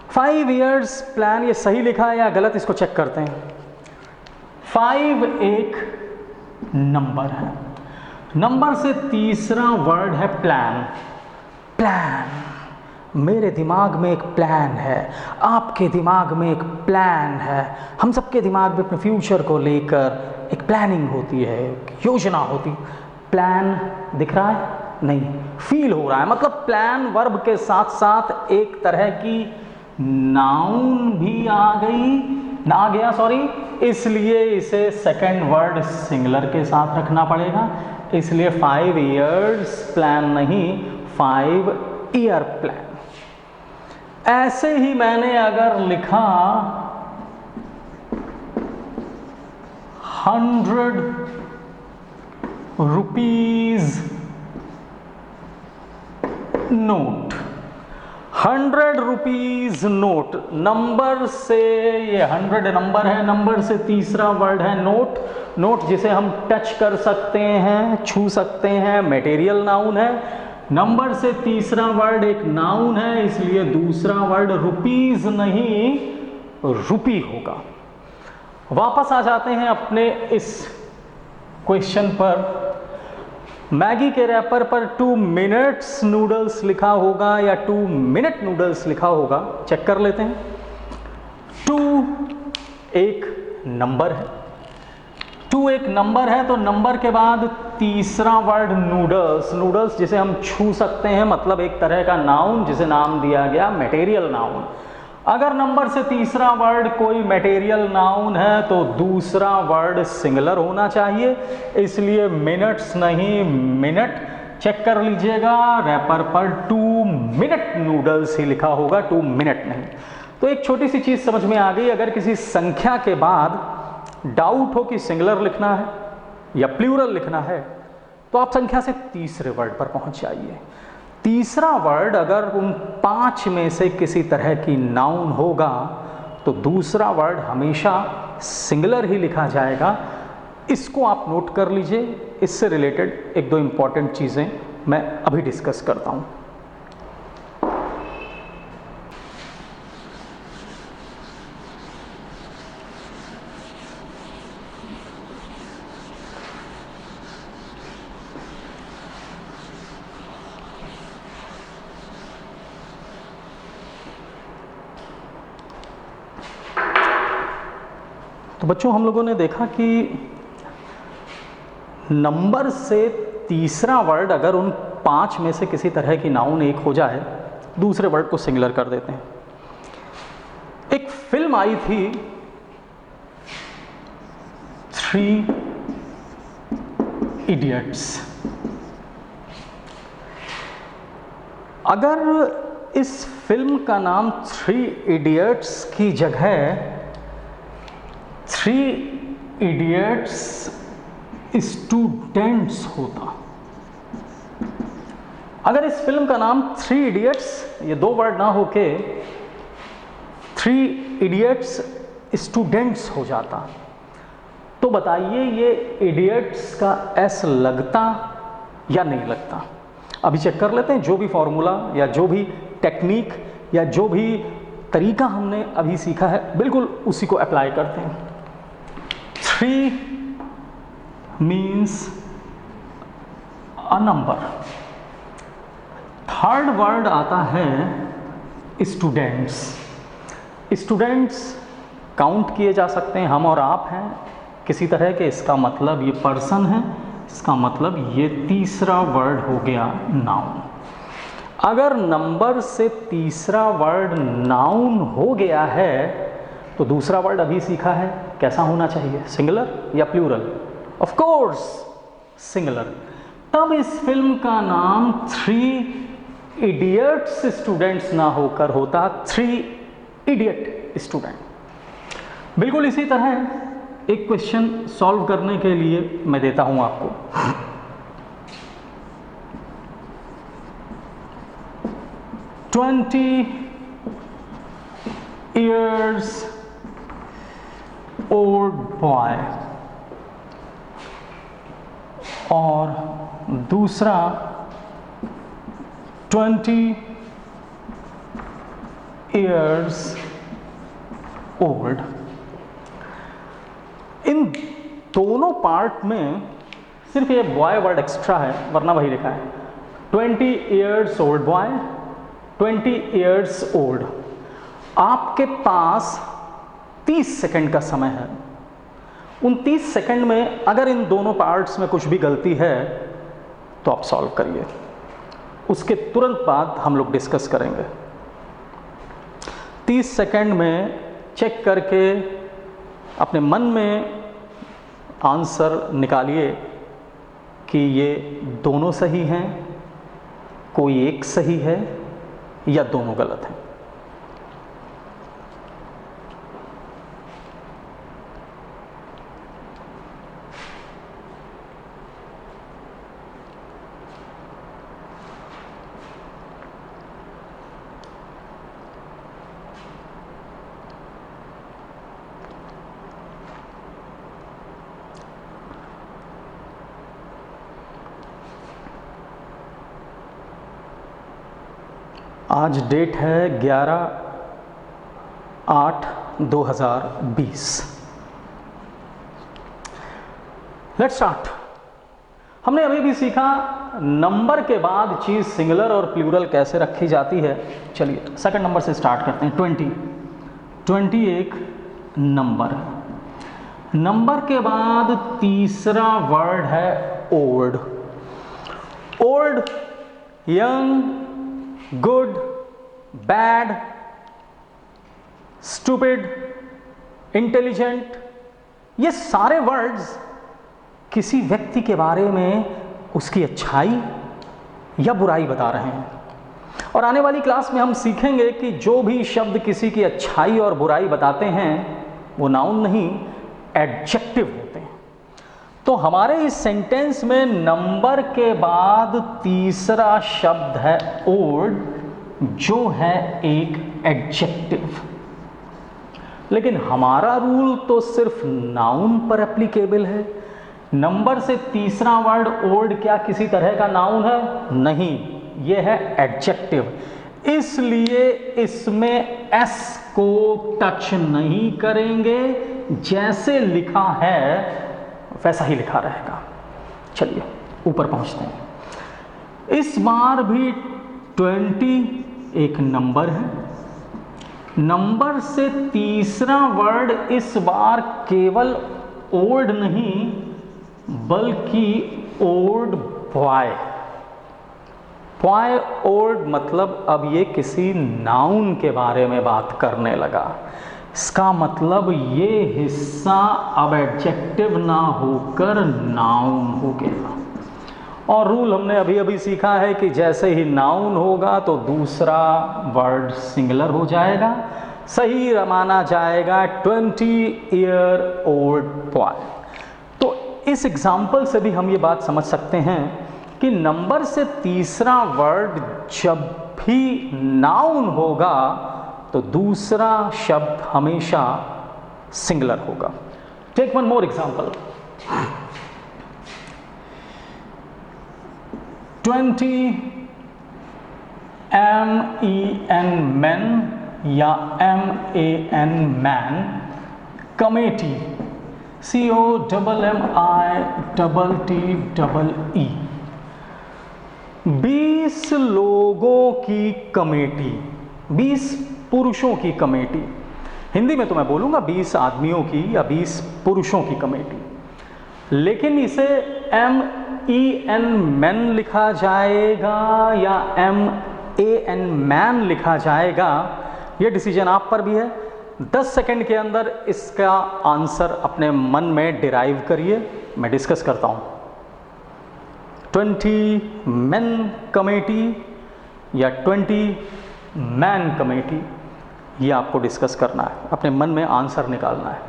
5 years प्लान, ये सही लिखा है या गलत, इसको चेक करते हैं। 5 एक नंबर है, नंबर से तीसरा वर्ड है प्लान। प्लान, मेरे दिमाग में एक प्लान है, आपके दिमाग में एक प्लान है, हम सबके दिमाग में अपने फ्यूचर को लेकर एक प्लानिंग होती है, एक योजना होती। प्लान दिख रहा है? नहीं, फील हो रहा है। मतलब प्लान वर्ब के साथ साथ एक तरह की नाउन भी आ गया, इसलिए इसे सेकंड वर्ड सिंगुलर के साथ रखना पड़ेगा। इसलिए 5 years प्लान नहीं, 5 year प्लान। ऐसे ही मैंने अगर लिखा 100 rupees note, 100 rupees note, number से, ये 100 नंबर है, नंबर से तीसरा वर्ड है नोट। नोट जिसे हम टच कर सकते हैं, छू सकते हैं, मटेरियल नाउन है। नंबर से तीसरा वर्ड एक नाउन है, इसलिए दूसरा वर्ड रुपीज नहीं रुपी होगा। वापस आ जाते हैं अपने इस क्वेश्चन पर। मैगी के रैपर पर 2 मिनट्स नूडल्स लिखा होगा या 2 मिनट नूडल्स लिखा होगा, चेक कर लेते हैं। 2 एक नंबर है, 2 एक नंबर है तो नंबर के बाद तीसरा वर्ड नूडल्स, नूडल्स जिसे हम छू सकते हैं, मतलब एक तरह का नाउन जिसे नाम दिया गया मटेरियल नाउन। अगर नंबर से तीसरा वर्ड कोई मटेरियल नाउन है तो दूसरा वर्ड सिंगुलर होना चाहिए, इसलिए मिनट्स नहीं मिनट। चेक कर लीजिएगा, रैपर पर 2 मिनट नूडल्स ही लिखा होगा, 2 मिनट नहीं। तो एक छोटी सी चीज़ समझ में आ गई, अगर किसी संख्या के बाद डाउट हो कि सिंगुलर लिखना है या प्लूरल लिखना है तो आप संख्या से तीसरे वर्ड पर पहुंच जाइए। तीसरा वर्ड अगर उन 5 में से किसी तरह की नाउन होगा तो दूसरा वर्ड हमेशा सिंगुलर ही लिखा जाएगा। इसको आप नोट कर लीजिए। इससे रिलेटेड 1-2 इम्पॉर्टेंट चीज़ें मैं अभी डिस्कस करता हूँ। तो बच्चों, हम लोगों ने देखा कि नंबर से तीसरा वर्ड अगर उन 5 में से किसी तरह की नाउन एक हो जाए, दूसरे वर्ड को सिंगुलर कर देते हैं। एक फिल्म आई थी थ्री इडियट्स। अगर इस फिल्म का नाम थ्री इडियट्स की जगह थ्री इडियट्स स्टूडेंट्स होता, अगर इस फिल्म का नाम थ्री इडियट्स, ये दो वर्ड ना होके थ्री इडियट्स स्टूडेंट्स हो जाता, तो बताइए ये इडियट्स का एस लगता या नहीं लगता। अभी चेक कर लेते हैं, जो भी फॉर्मूला या जो भी टेक्निक या जो भी तरीका हमने अभी सीखा है बिल्कुल उसी को अप्लाई करते हैं। Three means a number, third word आता है स्टूडेंट्स। स्टूडेंट्स काउंट किए जा सकते हैं, हम और आप हैं किसी तरह के, इसका मतलब ये पर्सन है, इसका मतलब ये तीसरा वर्ड हो गया नाउन। अगर नंबर से तीसरा वर्ड नाउन हो गया है तो दूसरा वर्ड अभी सीखा है कैसा होना चाहिए, सिंगुलर या प्लूरल? Of course singular. तब इस फिल्म का नाम थ्री इडियट्स स्टूडेंट्स ना होकर होता थ्री इडियट स्टूडेंट। बिल्कुल इसी तरह एक क्वेश्चन सॉल्व करने के लिए मैं देता हूं आपको। 20 years old boy, और दूसरा 20 years old। इन दोनों पार्ट में सिर्फ ये बॉय वर्ड एक्स्ट्रा है, वरना वही लिखा है 20 years old boy, 20 years old। आपके पास 30 सेकंड का समय है। उन 30 सेकंड में अगर इन दोनों पार्ट्स में कुछ भी गलती है तो आप सॉल्व करिए, उसके तुरंत बाद हम लोग डिस्कस करेंगे। 30 सेकंड में चेक करके अपने मन में आंसर निकालिए कि ये दोनों सही हैं, कोई एक सही है या दोनों गलत हैं। आज डेट है 11/8/2020। Let's start. हमने अभी भी सीखा नंबर के बाद चीज़ सिंगुलर और प्लूरल कैसे रखी जाती है। चलिए सेकंड नंबर से स्टार्ट करते हैं। 20 एक नंबर है। नंबर के बाद तीसरा वर्ड है old. Old, young, good, bad, stupid, intelligent, ये सारे वर्ड्स किसी व्यक्ति के बारे में उसकी अच्छाई या बुराई बता रहे हैं। और आने वाली क्लास में हम सीखेंगे कि जो भी शब्द किसी की अच्छाई और बुराई बताते हैं वो नाउन नहीं, एडजेक्टिव होते हैं। तो हमारे इस सेंटेंस में नंबर के बाद तीसरा शब्द है ओल्ड, जो है एक एडजेक्टिव। लेकिन हमारा रूल तो सिर्फ नाउन पर एप्लीकेबल है। नंबर से तीसरा वर्ड ओल्ड क्या किसी तरह का नाउन है? नहीं, यह है एडजेक्टिव। इसलिए इसमें एस को टच नहीं करेंगे, जैसे लिखा है वैसा ही लिखा रहेगा। चलिए ऊपर पहुंचते हैं। इस बार भी 20 एक नंबर है। नंबर से तीसरा वर्ड इस बार केवल ओल्ड नहीं बल्कि ओल्ड बॉय। बॉय ओल्ड मतलब अब ये किसी नाउन के बारे में बात करने लगा। इसका मतलब ये हिस्सा अब एडजेक्टिव ना होकर नाउन हो गया। और रूल हमने अभी अभी सीखा है कि जैसे ही नाउन होगा तो दूसरा वर्ड सिंगुलर हो जाएगा, सही माना जाएगा 20-year-old बॉय। तो इस एग्जाम्पल से भी हम ये बात समझ सकते हैं कि नंबर से तीसरा वर्ड जब भी नाउन होगा तो दूसरा शब्द हमेशा सिंगुलर होगा। Take one more example. 20 MEN men या MAN man, कमेटी COMMITTE, 20 लोगों की कमेटी, 20 पुरुषों की कमेटी। हिंदी में तो मैं बोलूँगा 20 आदमियों की या 20 पुरुषों की कमेटी, लेकिन इसे MEN men लिखा जाएगा या MAN man लिखा जाएगा, ये डिसीजन आप पर भी है। 10 सेकंड के अंदर इसका आंसर अपने मन में डिराइव करिए, मैं डिस्कस करता हूँ। 20 men कमेटी या 20 man कमेटी, ये आपको डिस्कस करना है, अपने मन में आंसर निकालना है।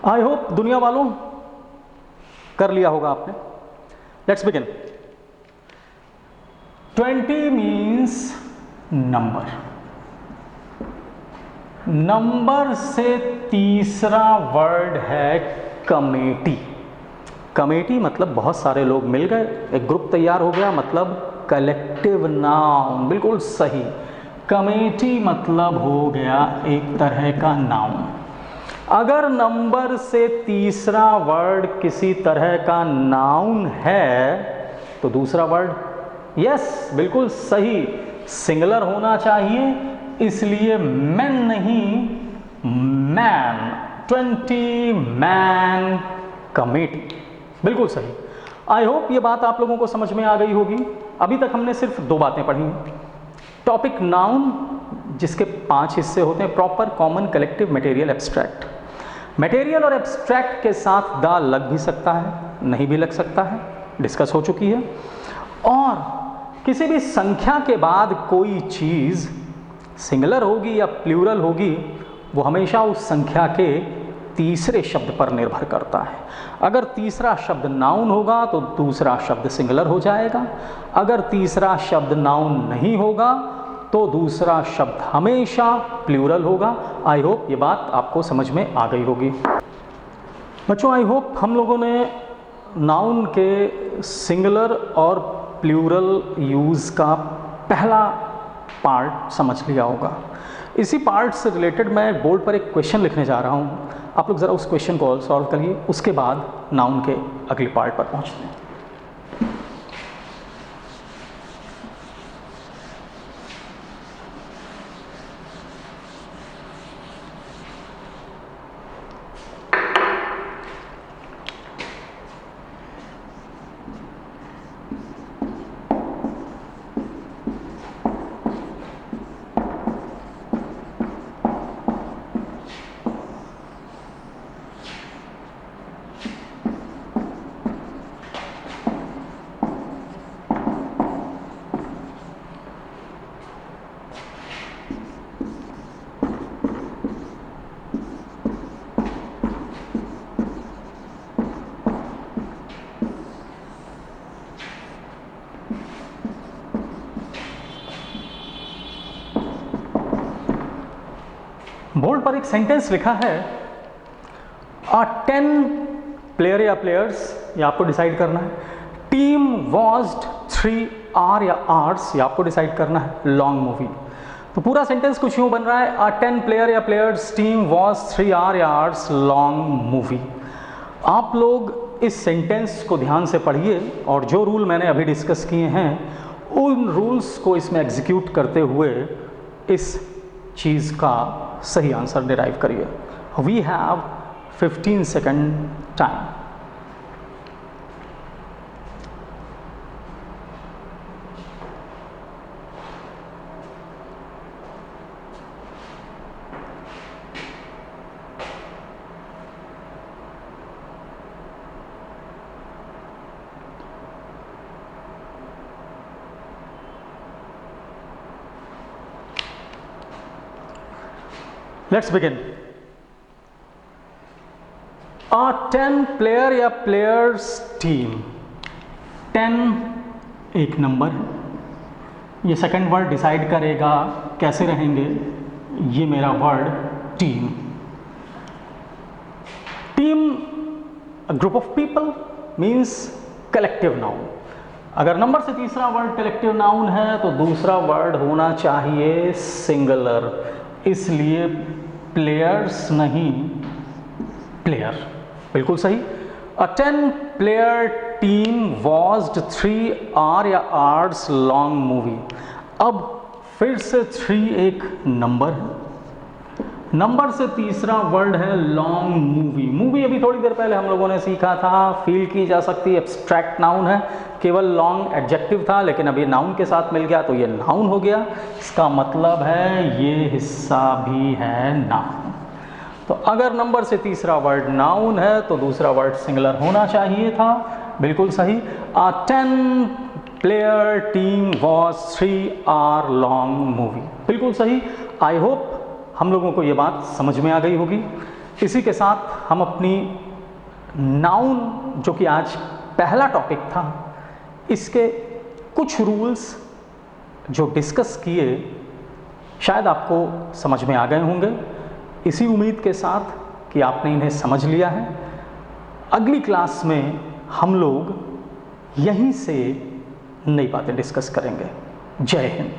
आई होप दुनिया वालों कर लिया होगा आपने। Let's begin. 20 means number. Number से तीसरा वर्ड है कमेटी। कमेटी मतलब बहुत सारे लोग मिल गए, एक ग्रुप तैयार हो गया, मतलब कलेक्टिव नाउन, बिल्कुल सही। कमेटी मतलब हो गया एक तरह का नाउन। अगर नंबर से तीसरा वर्ड किसी तरह का नाउन है तो दूसरा वर्ड, यस बिल्कुल सही, सिंगुलर होना चाहिए, इसलिए मैन नहीं मैन। 20 मैन कमेटी, बिल्कुल सही। आई होप ये बात आप लोगों को समझ में आ गई होगी। अभी तक हमने सिर्फ 2 बातें पढ़ी। टॉपिक नाउन, जिसके 5 हिस्से होते हैं, proper, common, collective, material, abstract. Material और एब्स्ट्रैक्ट के साथ दा लग भी सकता है, नहीं भी लग सकता है, डिस्कस हो चुकी है। और किसी भी संख्या के बाद कोई चीज़ सिंगुलर होगी या प्लूरल होगी, वो हमेशा उस संख्या के तीसरे शब्द पर निर्भर करता है। अगर तीसरा शब्द नाउन होगा तो दूसरा शब्द सिंगुलर हो जाएगा, अगर तीसरा शब्द नाउन नहीं होगा तो दूसरा शब्द हमेशा प्लूरल होगा। आई होप ये बात आपको समझ में आ गई होगी। बच्चों, आई होप हम लोगों ने नाउन के सिंगुलर और प्लूरल यूज़ का पहला पार्ट समझ लिया होगा। इसी पार्ट से रिलेटेड मैं बोर्ड पर एक क्वेश्चन लिखने जा रहा हूँ, आप लोग ज़रा उस क्वेश्चन को सॉल्व करिए, उसके बाद नाउन के अगले पार्ट पर पहुँचते हैं। बोर्ड पर एक सेंटेंस लिखा है, 10 प्लेयर या प्लेयर्स, ये आपको डिसाइड करना है। टीम वॉच्ड 3 आर या आर्स, ये आपको डिसाइड करना है। Long movie. तो पूरा सेंटेंस कुछ यूँ बन रहा है, 10 प्लेयर या प्लेयर्स टीम वॉच 3 आर या आर्स लॉन्ग मूवी। आप लोग इस सेंटेंस को ध्यान से पढ़िए और जो रूल मैंने अभी डिस्कस किए हैं उन रूल्स को इसमें एग्जीक्यूट करते हुए इस चीज़ का सही आंसर डिराइव करिए। We have 15 second time. Let's begin. 10 player या प्लेयर्स टीम। 10 एक नंबर है, ये सेकंड वर्ड डिसाइड करेगा कैसे रहेंगे। ये मेरा word team. Team group of people means collective noun. अगर नंबर से तीसरा वर्ड कलेक्टिव नाउन है तो दूसरा वर्ड होना चाहिए सिंगुलर, इसलिए प्लेयर्स नहीं प्लेयर। बिल्कुल सही। A 10 player team watched 3 hour या hours long movie। अब फिर से 3 एक नंबर है, नंबर से तीसरा वर्ड है लॉन्ग मूवी। मूवी अभी थोड़ी देर पहले हम लोगों ने सीखा था, फील की जा सकती एब्स्ट्रैक्ट नाउन है, केवल लॉन्ग एडजेक्टिव था, लेकिन अभी नाउन के साथ मिल गया तो ये नाउन हो गया। इसका मतलब है ये हिस्सा भी है नाउन। तो अगर नंबर से तीसरा वर्ड नाउन है तो दूसरा वर्ड सिंगुलर होना चाहिए था। बिल्कुल सही। A 10 player team was 3 hour long movie। बिल्कुल सही। आई होप हम लोगों को ये बात समझ में आ गई होगी। इसी के साथ हम अपनी नाउन, जो कि आज पहला टॉपिक था, इसके कुछ रूल्स जो डिस्कस किए शायद आपको समझ में आ गए होंगे। इसी उम्मीद के साथ कि आपने इन्हें समझ लिया है, अगली क्लास में हम लोग यहीं से नई बातें डिस्कस करेंगे। जय हिंद।